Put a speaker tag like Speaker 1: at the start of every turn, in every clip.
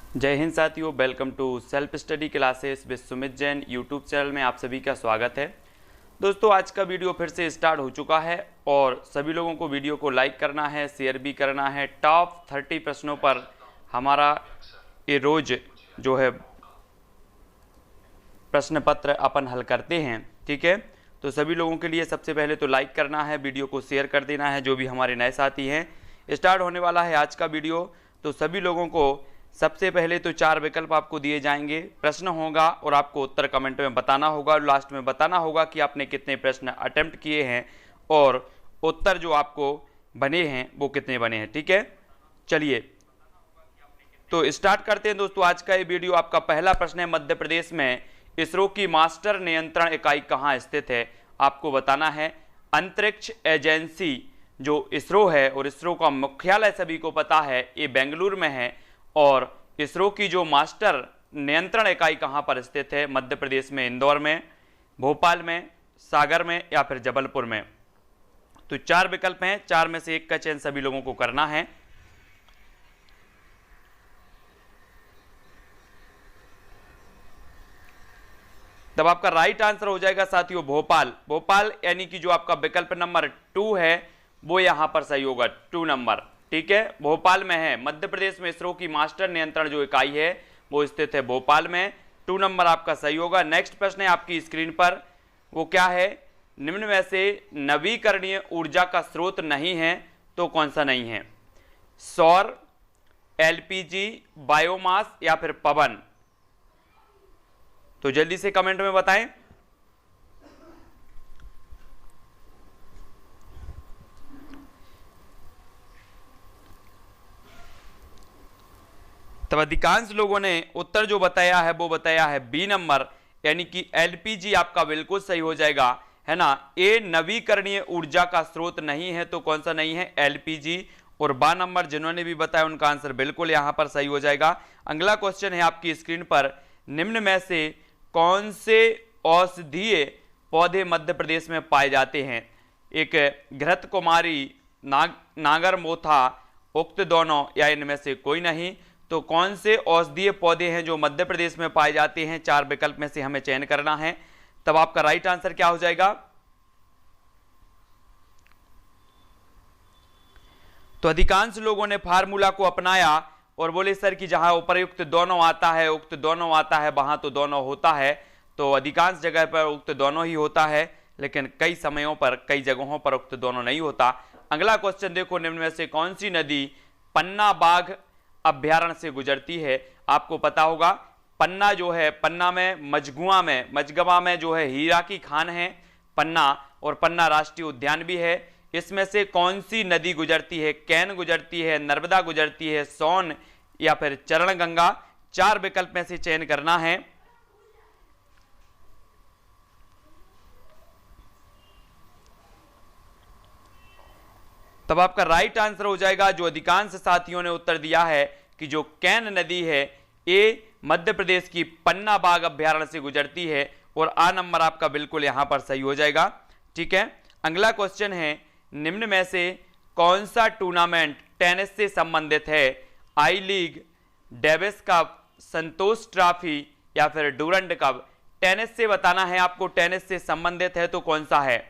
Speaker 1: जय हिंद साथियों, welcome to self study classes with Sumit Jain YouTube channel में आप सभी का स्वागत है। दोस्तों, आज का वीडियो फिर से स्टार्ट हो चुका है और सभी लोगों को वीडियो को लाइक करना है, शेयर भी करना है। टॉप 30 प्रश्नों पर हमारा ये रोज जो है प्रश्न पत्र अपन हल करते हैं, ठीक है। तो सभी लोगों के लिए सबसे पहले तो लाइक करना है, वीडियो को शेयर कर देना है जो भी हमारे नए साथी हैं। स्टार्ट होने वाला है आज का वीडियो। तो सभी लोगों को सबसे पहले तो 4 विकल्प आपको दिए जाएंगे, प्रश्न होगा और आपको उत्तर कमेंट में बताना होगा और लास्ट में बताना होगा कि आपने कितने प्रश्न अटेम्प्ट किए हैं और उत्तर जो आपको बने हैं वो कितने बने हैं, ठीक है। चलिए तो स्टार्ट करते हैं दोस्तों आज का ये वीडियो। आपका पहला प्रश्न है, मध्य प्रदेश में इसरो की मास्टर नियंत्रण इकाई कहाँ स्थित है? आपको बताना है। अंतरिक्ष एजेंसी जो इसरो है और इसरो का मुख्यालय सभी को पता है ये बेंगलुरु में है। और इसरो की जो मास्टर नियंत्रण इकाई कहाँ पर स्थित है? मध्य प्रदेश में इंदौर में, भोपाल में, सागर में या फिर जबलपुर में। तो 4 विकल्प हैं, 4 में से एक का चयन सभी लोगों को करना है। तब आपका राइट आंसर हो जाएगा साथियों भोपाल। भोपाल यानी कि जो आपका विकल्प नंबर 2 है वो यहां पर सही होगा, 2 नंबर, ठीक है, भोपाल में है। मध्य प्रदेश में इसरो की मास्टर नियंत्रण जो इकाई है वो स्थित है भोपाल में, 2 नंबर आपका सही होगा। नेक्स्ट प्रश्न है आपकी स्क्रीन पर, वो क्या है? निम्न में से नवीकरणीय ऊर्जा का स्रोत नहीं है तो कौन सा नहीं है? सौर, एलपीजी, बायोमास या फिर पवन? तो जल्दी से कमेंट में बताएं। तब अधिकांश लोगों ने उत्तर जो बताया है वो बताया है बी नंबर, यानी कि एलपीजी आपका बिल्कुल सही हो जाएगा, है ना। ए नवीकरणीय ऊर्जा का स्रोत नहीं है तो कौन सा नहीं है? एलपीजी। और बा नंबर जिन्होंने भी बताया उनका आंसर बिल्कुल यहां पर सही हो जाएगा। अगला क्वेश्चन है आपकी स्क्रीन पर, निम्न में से कौन से औषधीय पौधे मध्य प्रदेश में पाए जाते हैं? एक घृत कुमारी, नागर मोथा, उक्त दोनों या इनमें से कोई नहीं। तो कौन से औषधीय पौधे हैं जो मध्य प्रदेश में पाए जाते हैं? 4 विकल्प में से हमें चयन करना है। तब आपका राइट आंसर क्या हो जाएगा? तो अधिकांश लोगों ने फार्मूला को अपनाया और बोले सर कि जहां उपर्युक्त दोनों आता है, उक्त दोनों आता है, वहां तो दोनों होता है। तो अधिकांश जगह पर उक्त दोनों ही होता है, लेकिन कई समयों पर कई जगहों पर उक्त दोनों नहीं होता। अगला क्वेश्चन देखो, निम्न में से कौन सी नदी पन्ना बाघ अभ्यारण्य से गुजरती है? आपको पता होगा पन्ना जो है, पन्ना में मजगवा में जो है हीरा की खान है पन्ना, और पन्ना राष्ट्रीय उद्यान भी है। इसमें से कौन सी नदी गुजरती है? कैन गुजरती है, नर्मदा गुजरती है, सोन या फिर चरण गंगा? 4 विकल्प में से चयन करना है। तब आपका राइट आंसर हो जाएगा, जो अधिकांश साथियों ने उत्तर दिया है कि जो कैन नदी है ये मध्य प्रदेश की पन्ना बाघ अभ्यारण्य से गुजरती है, और आ नंबर आपका बिल्कुल यहां पर सही हो जाएगा, ठीक है। अगला क्वेश्चन है, निम्न में से कौन सा टूर्नामेंट टेनिस से संबंधित है? आई लीग, डेविस कप, संतोष ट्रॉफी या फिर डूरंड कप? टेनिस से बताना है आपको, टेनिस से संबंधित है तो कौन सा है?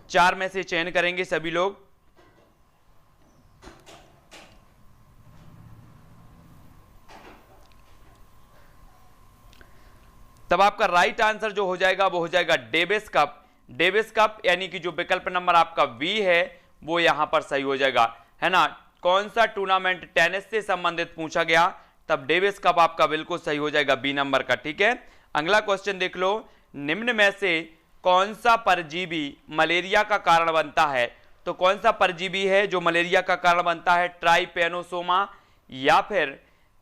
Speaker 1: 4 में से चयन करेंगे सभी लोग। तब आपका राइट आंसर जो हो जाएगा वो हो जाएगा डेविस कप। डेविस कप यानी कि जो विकल्प नंबर आपका बी है वो यहां पर सही हो जाएगा, है ना। कौन सा टूर्नामेंट टेनिस से संबंधित पूछा गया, तब डेविस कप आपका बिल्कुल सही हो जाएगा बी नंबर का, ठीक है। अगला क्वेश्चन देख लो, निम्न में से कौन सा परजीवी मलेरिया का कारण बनता है? तो कौन सा परजीवी है जो मलेरिया का कारण बनता है? ट्राइपेनोसोमा या फिर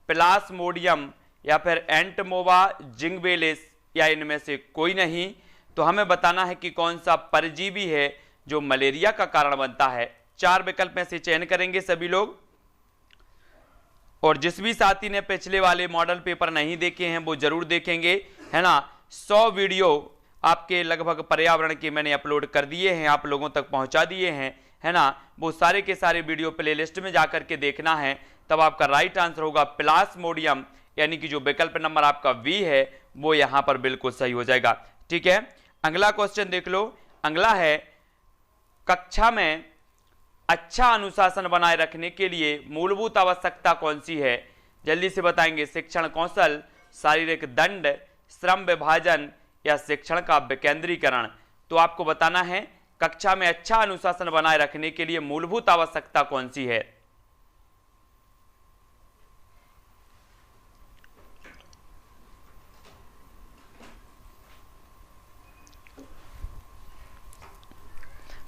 Speaker 1: प्लाज्मोडियम या फिर एंटमोवा जिंगबेलिस या इनमें से कोई नहीं। तो हमें बताना है कि कौन सा परजीवी है जो मलेरिया का कारण बनता है। 4 विकल्प में से चयन करेंगे सभी लोग। और जिस भी साथी ने पिछले वाले मॉडल पेपर नहीं देखे हैं वो जरूर देखेंगे, है ना। 100 वीडियो आपके लगभग पर्यावरण के मैंने अपलोड कर दिए हैं, आप लोगों तक पहुंचा दिए हैं, है ना। वो सारे के सारे वीडियो प्लेलिस्ट में जाकर के देखना है। तब आपका राइट आंसर होगा प्लाज्मोडियम यानी कि जो विकल्प नंबर आपका बी है वो यहां पर बिल्कुल सही हो जाएगा। ठीक है, अगला क्वेश्चन देख लो। अगला है, कक्षा में अच्छा अनुशासन बनाए रखने के लिए मूलभूत आवश्यकता कौन सी है? जल्दी से बताएंगे। शिक्षण कौशल, शारीरिक दंड, श्रम विभाजन या शिक्षण का विकेंद्रीकरण। तो आपको बताना है कक्षा में अच्छा अनुशासन बनाए रखने के लिए मूलभूत आवश्यकता कौन सी है?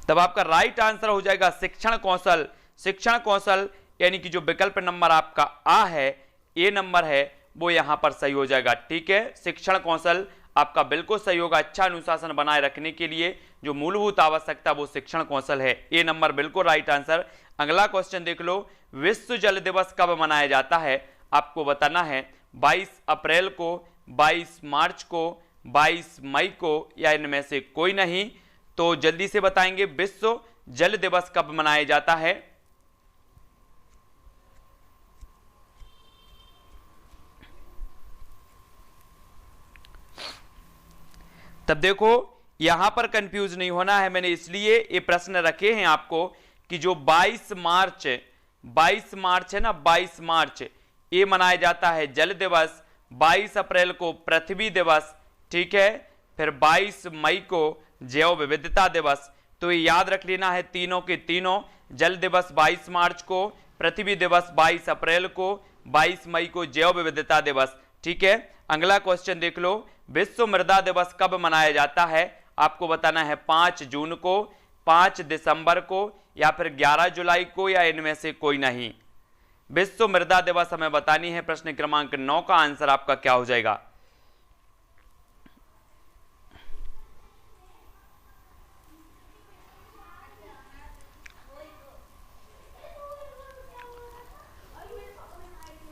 Speaker 1: तब आपका राइट आंसर हो जाएगा शिक्षण कौशल। शिक्षण कौशल यानी कि जो विकल्प नंबर आपका आ है, ए नंबर है, वो यहां पर सही हो जाएगा। ठीक है, शिक्षण कौशल आपका बिल्कुल सही होगा। अच्छा अनुशासन बनाए रखने के लिए जो मूलभूत आवश्यकता वो शिक्षण कौशल है। ए नंबर बिल्कुल राइट आंसर। अगला क्वेश्चन देख लो। विश्व जल दिवस कब मनाया जाता है? आपको बताना है 22 अप्रैल को, 22 मार्च को, 22 मई को या इनमें से कोई नहीं। तो जल्दी से बताएंगे विश्व जल दिवस कब मनाया जाता है? तब देखो यहां पर कंफ्यूज नहीं होना है, मैंने इसलिए ये प्रश्न रखे हैं आपको कि जो 22 मार्च है ना, 22 मार्च ये मनाया जाता है जल दिवस, 22 अप्रैल को पृथ्वी दिवस, ठीक है, फिर 22 मई को जैव विविधता दिवस। तो ये याद रख लेना है तीनों के तीनों। जल दिवस 22 मार्च को, पृथ्वी दिवस 22 अप्रैल को, 22 मई को जैव विविधता दिवस। ठीक है, अगला क्वेश्चन देख लो। विश्व मृदा दिवस कब मनाया जाता है? आपको बताना है 5 जून को, 5 दिसंबर को या फिर 11 जुलाई को या इनमें से कोई नहीं। विश्व मृदा दिवस हमें बतानी है। प्रश्न क्रमांक 9 का आंसर आपका क्या हो जाएगा?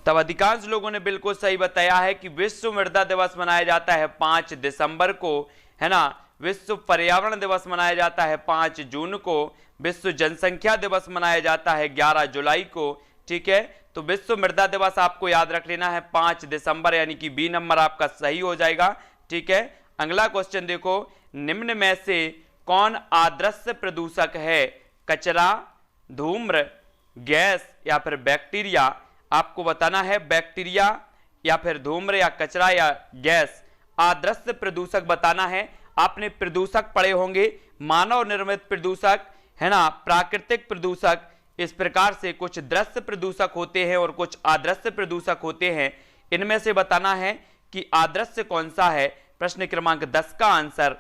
Speaker 1: तब अधिकांश लोगों ने बिल्कुल सही बताया है कि विश्व मृदा दिवस मनाया जाता है 5 दिसंबर को, है ना। विश्व पर्यावरण दिवस मनाया जाता है 5 जून को। विश्व जनसंख्या दिवस मनाया जाता है 11 जुलाई को। ठीक है, तो विश्व मृदा दिवस आपको याद रख लेना है 5 दिसंबर, यानी कि बी नंबर आपका सही हो जाएगा। ठीक है, अगला क्वेश्चन देखो। निम्न में से कौन आदर्श प्रदूषक है? कचरा, धूम्र, गैस या फिर बैक्टीरिया। आपको बताना है बैक्टीरिया या फिर धूम्र या कचरा या गैस। आदर्श प्रदूषक बताना है। आपने प्रदूषक पढ़े होंगे, मानव निर्मित प्रदूषक, है ना, प्राकृतिक प्रदूषक। इस प्रकार से कुछ दृश्य प्रदूषक होते हैं और कुछ आदर्श प्रदूषक होते हैं। इनमें से बताना है कि आदर्श कौन सा है। प्रश्न क्रमांक 10 का आंसर।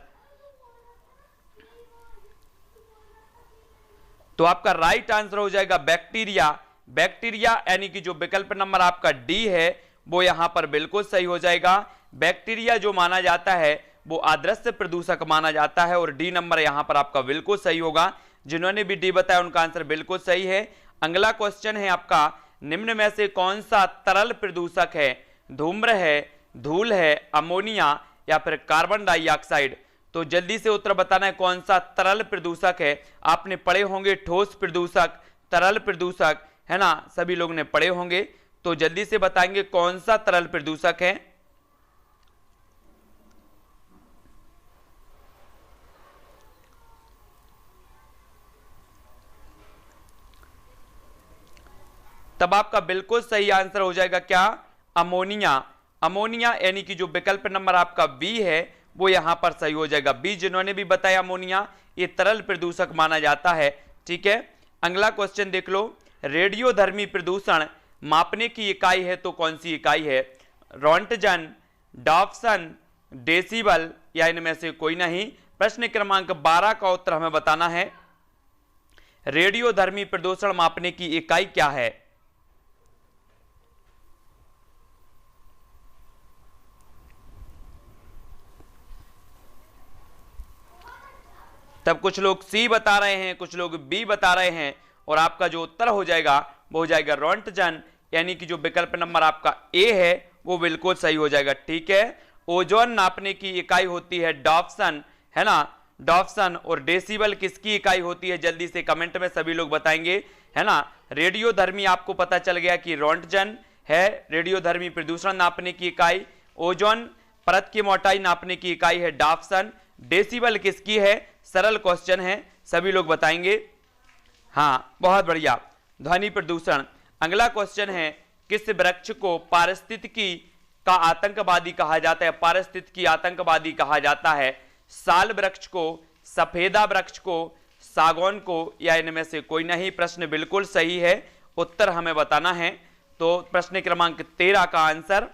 Speaker 1: तो आपका राइट आंसर हो जाएगा बैक्टीरिया। बैक्टीरिया यानी कि जो विकल्प नंबर आपका डी है वो यहां पर बिल्कुल सही हो जाएगा। बैक्टीरिया जो माना जाता है वो आदर्श प्रदूषक माना जाता है और डी नंबर यहां पर आपका बिल्कुल सही होगा। जिन्होंने भी डी बताया उनका आंसर बिल्कुल सही है। अगला क्वेश्चन है आपका, निम्न में से कौन सा तरल प्रदूषक है? धूम्र है, धूल है, अमोनिया या फिर कार्बन डाइऑक्साइड। तो जल्दी से उत्तर बताना है कौन सा तरल प्रदूषक है। आपने पढ़े होंगे ठोस प्रदूषक, तरल प्रदूषक, है ना, सभी लोग ने पढ़े होंगे। तो जल्दी से बताएंगे कौन सा तरल प्रदूषक है। तब आपका बिल्कुल सही आंसर हो जाएगा क्या? अमोनिया। अमोनिया यानी कि जो विकल्प नंबर आपका बी है वो यहां पर सही हो जाएगा। बी जिन्होंने भी बताया अमोनिया ये तरल प्रदूषक माना जाता है। ठीक है, अगला क्वेश्चन देख लो। रेडियोधर्मी प्रदूषण मापने की इकाई है तो कौन सी इकाई है? रोंटजन, डॉप्सन, डेसिबल या इनमें से कोई नहीं। प्रश्न क्रमांक 12 का उत्तर हमें बताना है। रेडियोधर्मी प्रदूषण मापने की इकाई क्या है? तब कुछ लोग सी बता रहे हैं, कुछ लोग बी बता रहे हैं और आपका जो उत्तर हो जाएगा वो हो जाएगा रोंटजन, यानी कि जो विकल्प नंबर आपका ए है वो बिल्कुल सही हो जाएगा। ठीक है, ओजोन नापने की इकाई होती है डॉप्सन, है ना, डॉप्सन। और डेसिबल किसकी इकाई होती है? जल्दी से कमेंट में सभी लोग बताएंगे, है ना। रेडियोधर्मी आपको पता चल गया कि रोंटजन, है रेडियोधर्मी प्रदूषण नापने की इकाई, ओजोन परत की मोटाई नापने की इकाई है डाप्सन, डेसिबल किसकी है, सरल क्वेश्चन है, सभी लोग बताएंगे। हाँ बहुत बढ़िया। ध्वनि प्रदूषण, अगला क्वेश्चन है किस वृक्ष को पारिस्थितिकी का आतंकवादी कहा जाता है, पारिस्थितिकी आतंकवादी कहा जाता है, साल वृक्ष को, सफेदा वृक्ष को, सागौन को, या इनमें से कोई नहीं। प्रश्न बिल्कुल सही है, उत्तर हमें बताना है। तो प्रश्न क्रमांक 13 का आंसर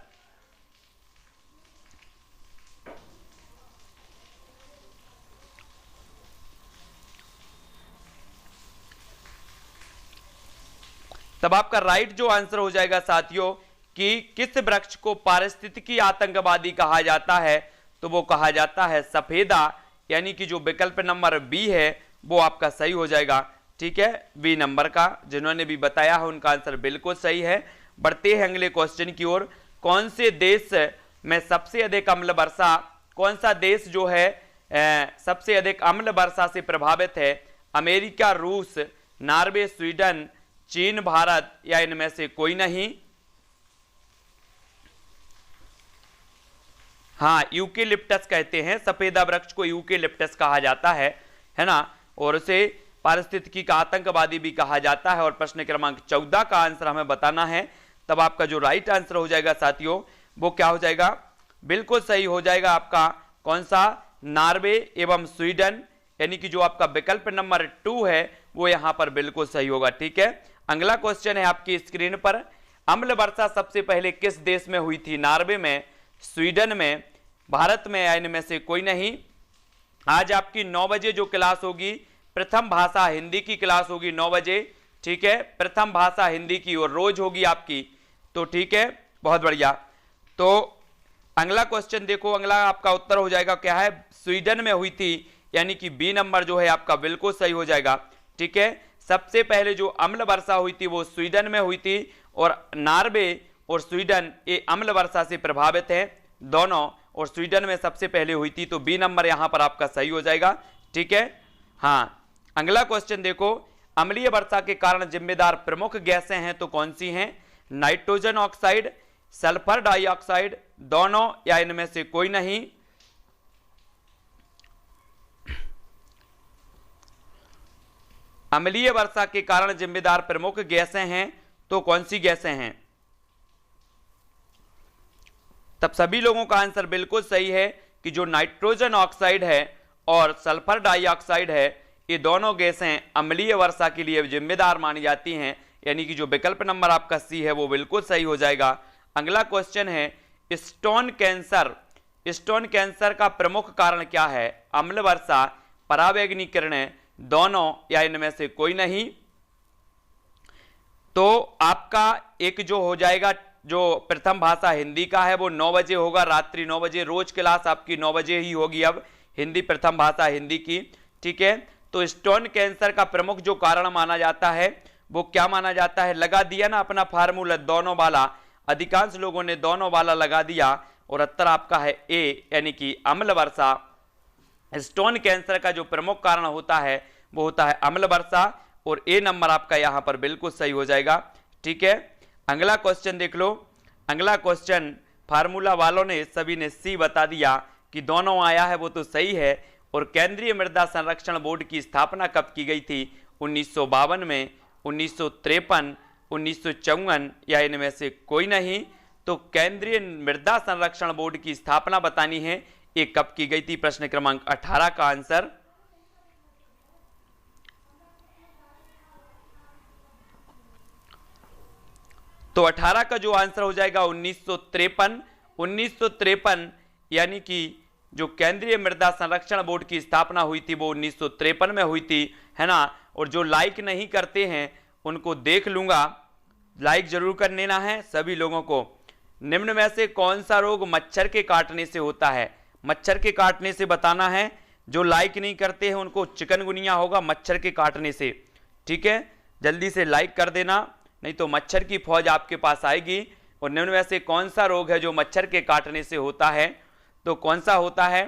Speaker 1: तब आपका राइट जो आंसर हो जाएगा साथियों कि किस वृक्ष को पारिस्थितिकी आतंकवादी कहा जाता है, तो वो कहा जाता है सफेदा, यानी कि जो विकल्प नंबर बी है वो आपका सही हो जाएगा। ठीक है, बी नंबर का जिन्होंने भी बताया है उनका आंसर बिल्कुल सही है। बढ़ते हैं अगले क्वेश्चन की ओर। कौन से देश में सबसे अधिक अम्ल वर्षा, कौन सा देश जो है सबसे अधिक अम्ल वर्षा से प्रभावित है, अमेरिका, रूस, नॉर्वे, स्वीडन, चीन, भारत, या इनमें से कोई नहीं। हाँ यूकेलिप्टस कहते हैं, सफेदा वृक्ष को यूकेलिप्टस कहा जाता है ना, और उसे पारिस्थितिकी का आतंकवादी भी कहा जाता है। और प्रश्न क्रमांक 14 का आंसर हमें बताना है। तब आपका जो राइट आंसर हो जाएगा साथियों वो क्या हो जाएगा, बिल्कुल सही हो जाएगा आपका कौन सा, नॉर्वे एवं स्वीडन, यानी कि जो आपका विकल्प नंबर 2 है वो यहां पर बिल्कुल सही होगा। ठीक है, अगला क्वेश्चन है आपकी स्क्रीन पर, अम्ल वर्षा सबसे पहले किस देश में हुई थी, नॉर्वे में, स्वीडन में, भारत में, या इनमें से कोई नहीं। आज आपकी 9 बजे जो क्लास होगी प्रथम भाषा हिंदी की क्लास होगी 9 बजे। ठीक है, प्रथम भाषा हिंदी की और रोज होगी आपकी। तो ठीक है, बहुत बढ़िया। तो अगला क्वेश्चन देखो, अगला आपका उत्तर हो जाएगा क्या है, स्वीडन में हुई थी, यानी कि बी नंबर जो है आपका बिल्कुल सही हो जाएगा। ठीक है, सबसे पहले जो अम्ल वर्षा हुई थी वो स्वीडन में हुई थी, और नॉर्वे और स्वीडन ये अम्ल वर्षा से प्रभावित हैं दोनों, और स्वीडन में सबसे पहले हुई थी, तो बी नंबर यहां पर आपका सही हो जाएगा। ठीक है, हाँ अगला क्वेश्चन देखो, अम्लीय वर्षा के कारण जिम्मेदार प्रमुख गैसें हैं तो कौन सी हैं, नाइट्रोजन ऑक्साइड, सल्फर डाइऑक्साइड, दोनों, या इनमें से कोई नहीं। अम्लीय वर्षा के कारण जिम्मेदार प्रमुख गैसें हैं तो कौन सी गैसें हैं, तब सभी लोगों का आंसर बिल्कुल सही है कि जो नाइट्रोजन ऑक्साइड है और सल्फर डाइऑक्साइड है ये दोनों गैसें अम्लीय वर्षा के लिए जिम्मेदार मानी जाती हैं, यानी कि जो विकल्प नंबर आपका सी है वो बिल्कुल सही हो जाएगा। अगला क्वेश्चन है स्टोन कैंसर, स्टोन कैंसर का प्रमुख कारण क्या है, अम्ल वर्षा, पराबैंगनी किरणें, दोनों, या इनमें से कोई नहीं। तो आपका एक जो हो जाएगा जो प्रथम भाषा हिंदी का है वो 9 बजे होगा, रात्रि 9 बजे, रोज क्लास आपकी 9 बजे ही होगी अब हिंदी, प्रथम भाषा हिंदी की। ठीक है, तो स्टोन कैंसर का प्रमुख जो कारण माना जाता है वो क्या माना जाता है, लगा दिया ना अपना फार्मूला दोनों वाला, अधिकांश लोगों ने दोनों वाला लगा दिया, और उत्तर आपका है ए, यानी कि अम्ल वर्षा। स्टोन कैंसर का जो प्रमुख कारण होता है वो होता है अम्ल वर्षा, और ए नंबर आपका यहां पर बिल्कुल सही हो जाएगा। ठीक है, अगला क्वेश्चन देख लो। अगला क्वेश्चन फार्मूला वालों ने सभी ने सी बता दिया कि दोनों आया है वो तो सही है। और केंद्रीय मृदा संरक्षण बोर्ड की स्थापना कब की गई थी, 1952 में, 1953, 1954, या इनमें से कोई नहीं। तो केंद्रीय मृदा संरक्षण बोर्ड की स्थापना बतानी है, ये कब की गई थी, प्रश्न क्रमांक 18 का आंसर। तो 18 का जो आंसर हो जाएगा 1953, 1953, यानी कि जो केंद्रीय मृदा संरक्षण बोर्ड की स्थापना हुई थी वो 1953 में हुई थी, है ना। और जो लाइक नहीं करते हैं उनको देख लूंगा, लाइक जरूर कर लेना है सभी लोगों को। निम्न में से कौन सा रोग मच्छर के काटने से होता है, मच्छर के काटने से बताना है। जो लाइक नहीं करते हैं उनको चिकनगुनिया होगा मच्छर के काटने से। ठीक है, जल्दी से लाइक कर देना, नहीं तो मच्छर की फौज आपके पास आएगी। और निम्न में से कौन सा रोग है जो मच्छर के काटने से होता है, तो कौन सा होता है,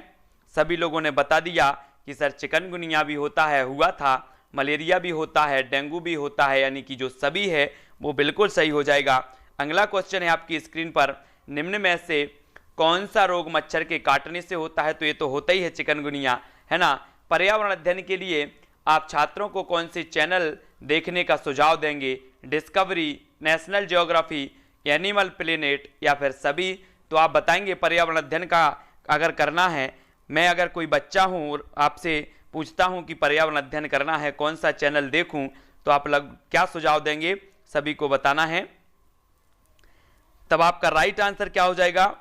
Speaker 1: सभी लोगों ने बता दिया कि सर चिकनगुनिया भी होता है, हुआ था, मलेरिया भी होता है, डेंगू भी होता है, यानी कि जो सभी है वो बिल्कुल सही हो जाएगा। अगला क्वेश्चन है आपकी स्क्रीन पर, निम्न में से कौन सा रोग मच्छर के काटने से होता है? तो ये तो होता ही है चिकनगुनिया, है ना। पर्यावरण अध्ययन के लिए आप छात्रों को कौन से चैनल देखने का सुझाव देंगे? Discovery, national geography, animal planet या फिर सभी? तो आप बताएंगे पर्यावरण अध्ययन का अगर करना है, मैं अगर कोई बच्चा हूँ और आपसे पूछता हूँ कि पर्यावरण अध्ययन करना है, कौन सा चैनल देखूँ, तो आप क्या सुझाव देंगे? सभी को बताना है। तब आपका राइट आंसर क्या हो जाएगा?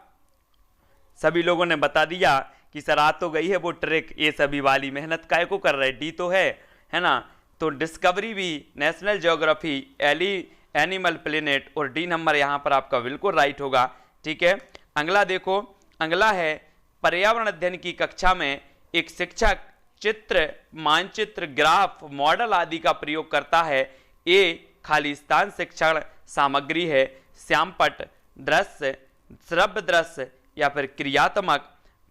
Speaker 1: सभी लोगों ने बता दिया कि सर आ तो गई है वो ट्रिक, ये सभी वाली मेहनत काय को कर रहे, डी तो है ना। तो डिस्कवरी भी, नेशनल ज्योग्राफी, एनिमल प्लेनेट और डी नंबर यहाँ पर आपका बिल्कुल राइट होगा। ठीक है, अगला देखो, अगला है पर्यावरण अध्ययन की कक्षा में एक शिक्षक चित्र, मानचित्र, ग्राफ, मॉडल आदि का प्रयोग करता है। ए खाली स्थान शिक्षण सामग्री है, श्यामपट, दृश्य, श्रव्य दृश्य या फिर क्रियात्मक?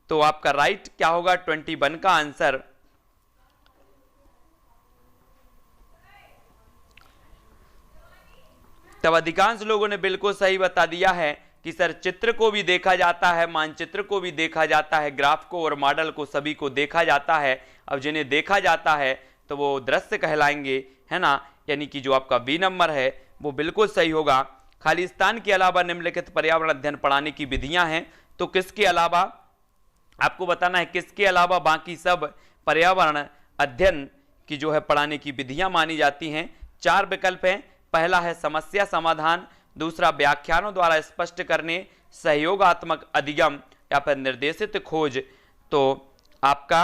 Speaker 1: तो आपका राइट क्या होगा? 21 का आंसर। तब अधिकांश लोगों ने बिल्कुल सही बता दिया है कि सर चित्र को भी देखा जाता है, मानचित्र को भी देखा जाता है, ग्राफ को और मॉडल को सभी को देखा जाता है। अब जिन्हें देखा जाता है तो वो दृश्य कहलाएंगे, है ना, यानी कि जो आपका बी नंबर है वो बिल्कुल सही होगा। खालिस्तान के अलावा निम्नलिखित पर्यावरण अध्ययन पढ़ाने की विधियां हैं, तो किसके अलावा आपको बताना है, किसके अलावा बाकी सब पर्यावरण अध्ययन की जो है पढ़ाने की विधियां मानी जाती हैं। 4 विकल्प हैं। पहला है समस्या समाधान, दूसरा व्याख्यानों द्वारा स्पष्ट करने, सहयोगात्मक अधिगम या फिर निर्देशित खोज। तो आपका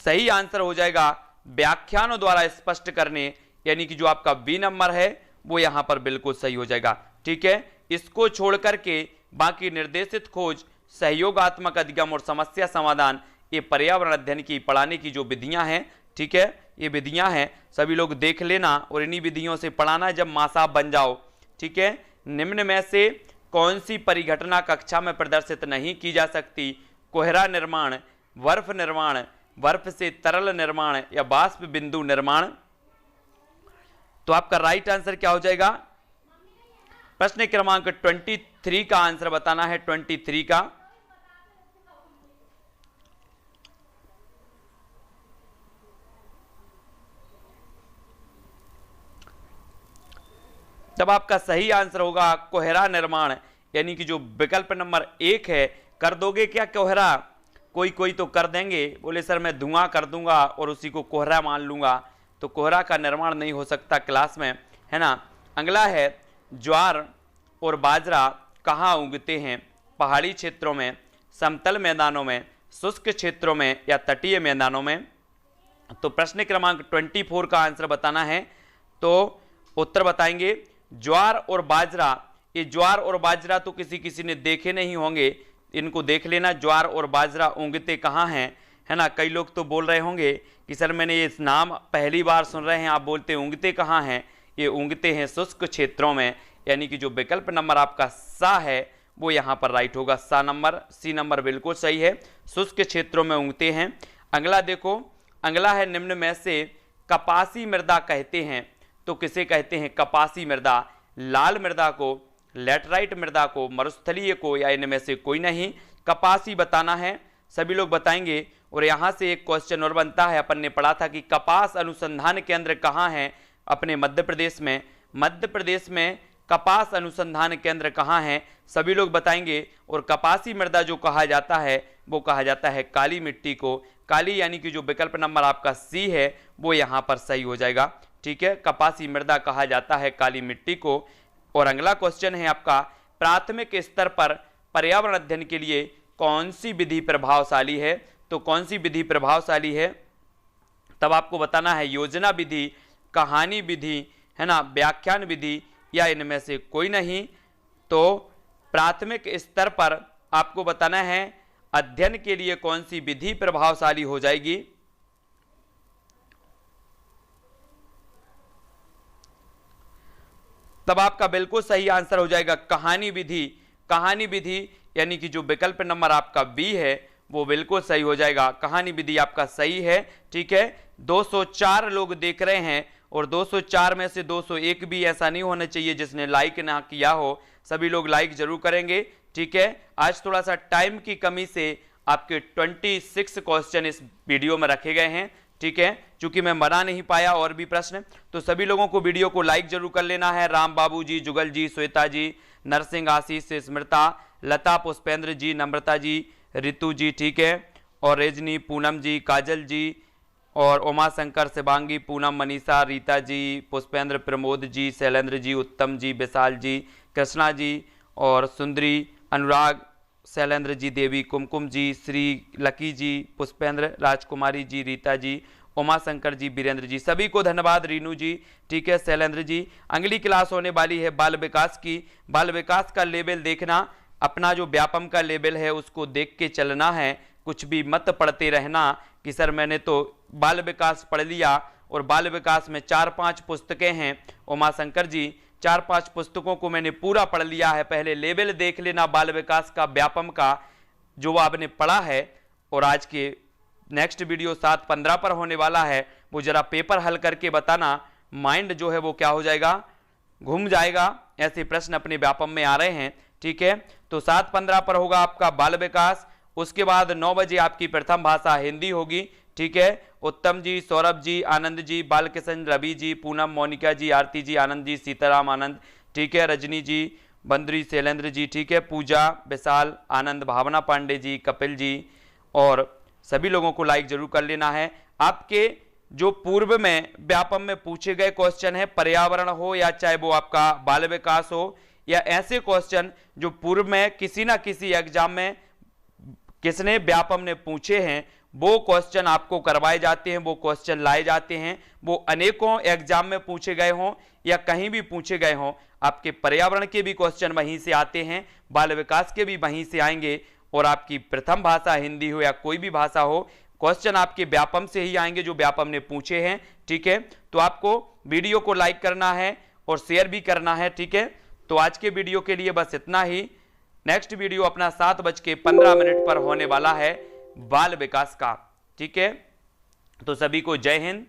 Speaker 1: सही आंसर हो जाएगा व्याख्यानों द्वारा स्पष्ट करने, यानी कि जो आपका बी नंबर है वो यहां पर बिल्कुल सही हो जाएगा। ठीक है, इसको छोड़ करके बाकी निर्देशित खोज, सहयोगात्मक अधिगम और समस्या समाधान, ये पर्यावरण अध्ययन की पढ़ाने की जो विधियां हैं, ठीक है, ये विधियां हैं, सभी लोग देख लेना और इन्हीं विधियों से पढ़ाना जब मासाब बन जाओ। ठीक है, निम्न में से कौन सी परिघटना कक्षा में प्रदर्शित नहीं की जा सकती? कोहरा निर्माण, बर्फ से तरल निर्माण या बाष्प बिंदु निर्माण? तो आपका राइट आंसर क्या हो जाएगा? प्रश्न क्रमांक 23 का आंसर बताना है, 23 का। तब आपका सही आंसर होगा कोहरा निर्माण, यानी कि जो विकल्प नंबर 1 है। कर दोगे क्या कोहरा? कोई तो कर देंगे, बोले सर मैं धुआं कर दूंगा और उसी को कोहरा मान लूंगा, तो कोहरा का निर्माण नहीं हो सकता क्लास में, है ना। अगला है ज्वार और बाजरा कहाँ उगते हैं? पहाड़ी क्षेत्रों में, समतल मैदानों में, शुष्क क्षेत्रों में या तटीय मैदानों में? तो प्रश्न क्रमांक 24 का आंसर बताना है, तो उत्तर बताएंगे ज्वार और बाजरा। ये ज्वार और बाजरा तो किसी ने देखे नहीं होंगे, इनको देख लेना। ज्वार और बाजरा उगते कहाँ हैं, है ना। कई लोग तो बोल रहे होंगे कि सर मैंने ये नाम पहली बार सुन रहे हैं, आप बोलते उगते कहाँ हैं? ये उगते हैं शुष्क क्षेत्रों में, यानी कि जो विकल्प नंबर आपका सा है वो यहाँ पर राइट होगा। सी नंबर बिल्कुल सही है, शुष्क क्षेत्रों में उगते हैं। अगला देखो, अगला है निम्न में से कपासी मृदा कहते हैं, तो किसे कहते हैं कपासी मृदा? लाल मृदा को, लैटराइट मृदा को, मरुस्थलीय को या इनमें से कोई नहीं? कपासी बताना है, सभी लोग बताएंगे। और यहाँ से एक क्वेश्चन और बनता है, अपन ने पढ़ा था कि कपास अनुसंधान केंद्र कहाँ है? अपने मध्य प्रदेश में। मध्य प्रदेश में कपास अनुसंधान केंद्र कहाँ है? सभी लोग बताएंगे। और कपासी मृदा जो कहा जाता है वो कहा जाता है काली मिट्टी को। काली यानी कि जो विकल्प नंबर आपका सी है वो यहाँ पर सही हो जाएगा। ठीक है, कपासी मृदा कहा जाता है काली मिट्टी को। और अगला क्वेश्चन है आपका, प्राथमिक स्तर पर पर्यावरण अध्ययन के लिए कौन सी विधि प्रभावशाली है? तो कौन सी विधि प्रभावशाली है? तब आपको बताना है योजना विधि, कहानी विधि, है ना, व्याख्यान विधि या इनमें से कोई नहीं। तो प्राथमिक स्तर पर आपको बताना है अध्ययन के लिए कौन सी विधि प्रभावशाली हो जाएगी? तब आपका बिल्कुल सही आंसर हो जाएगा कहानी विधि। कहानी विधि यानी कि जो विकल्प नंबर आपका बी है वो बिल्कुल सही हो जाएगा। कहानी विधि आपका सही है। ठीक है, 204 लोग देख रहे हैं और 204 में से 201 भी ऐसा नहीं होना चाहिए जिसने लाइक ना किया हो। सभी लोग लाइक जरूर करेंगे, ठीक है। आज थोड़ा सा टाइम की कमी से आपके 26 क्वेश्चन इस वीडियो में रखे गए हैं, ठीक है, क्योंकि मैं बना नहीं पाया और भी प्रश्न। तो सभी लोगों को वीडियो को लाइक जरूर कर लेना है। राम बाबू जी, जुगल जी, श्वेता जी, नरसिंह, आशीष, स्मृता, लता, पुष्पेंद्र जी, नम्रता जी, रितु जी, ठीक है, और रजनी, पूनम जी, काजल जी, और उमा शंकर, शिवांगी, पूनम, मनीषा, रीता जी, पुष्पेंद्र, प्रमोद जी, शैलेंद्र जी, उत्तम जी, विशाल जी, कृष्णा जी, और सुंदरी, अनुराग, शैलेंद्र जी, देवी, कुमकुम जी, श्री, लकी जी, पुष्पेंद्र, राजकुमारी जी, रीता जी, उमा शंकर जी, वीरेंद्र जी, सभी को धन्यवाद। रीनू जी, ठीक है, शैलेंद्र जी। अगली क्लास होने वाली है बाल विकास की। बाल विकास का लेवल देखना, अपना जो व्यापम का लेवल है उसको देख के चलना है, कुछ भी मत पढ़ते रहना कि सर मैंने तो बाल विकास पढ़ लिया। और बाल विकास में 4-5 पुस्तकें हैं उमा शंकर जी, 4-5 पुस्तकों को मैंने पूरा पढ़ लिया है। पहले लेवल देख लेना बाल विकास का, व्यापम का जो आपने पढ़ा है। और आज के नेक्स्ट वीडियो 7:15 पर होने वाला है, वो जरा पेपर हल करके बताना, माइंड जो है वो क्या हो जाएगा, घूम जाएगा। ऐसे प्रश्न अपने व्यापम में आ रहे हैं, ठीक है। तो 7:15 पर होगा आपका बाल विकास। उसके बाद 9 बजे आपकी प्रथम भाषा हिंदी होगी, ठीक है। उत्तम जी, सौरभ जी, आनंद जी, बालकिशन, रवि जी, पूनम, मोनिका जी, आरती जी, आनंद जी, सीताराम आनंद, ठीक है, रजनी जी, बंदरी, शैलेंद्र जी, ठीक है, पूजा, विशाल, आनंद, भावना पांडे जी, कपिल जी। और सभी लोगों को लाइक जरूर कर लेना है। आपके जो पूर्व में व्यापम में पूछे गए क्वेश्चन है, पर्यावरण हो या चाहे वो आपका बाल विकास हो, या ऐसे क्वेश्चन जो पूर्व में किसी ना किसी एग्जाम में किसने व्यापम ने पूछे हैं, वो क्वेश्चन आपको करवाए जाते हैं, वो क्वेश्चन लाए जाते हैं। वो अनेकों एग्जाम में पूछे गए हों या कहीं भी पूछे गए हों, आपके पर्यावरण के भी क्वेश्चन वहीं से आते हैं, बाल विकास के भी वहीं से आएंगे। और आपकी प्रथम भाषा हिंदी हो या कोई भी भाषा हो, क्वेश्चन आपके व्यापम से ही आएंगे जो व्यापम ने पूछे हैं, ठीक है। तो आपको वीडियो को लाइक करना है और शेयर भी करना है, ठीक है। तो आज के वीडियो के लिए बस इतना ही। नेक्स्ट वीडियो अपना 7:15 पर होने वाला है बाल विकास का, ठीक है। तो सभी को जय हिंद,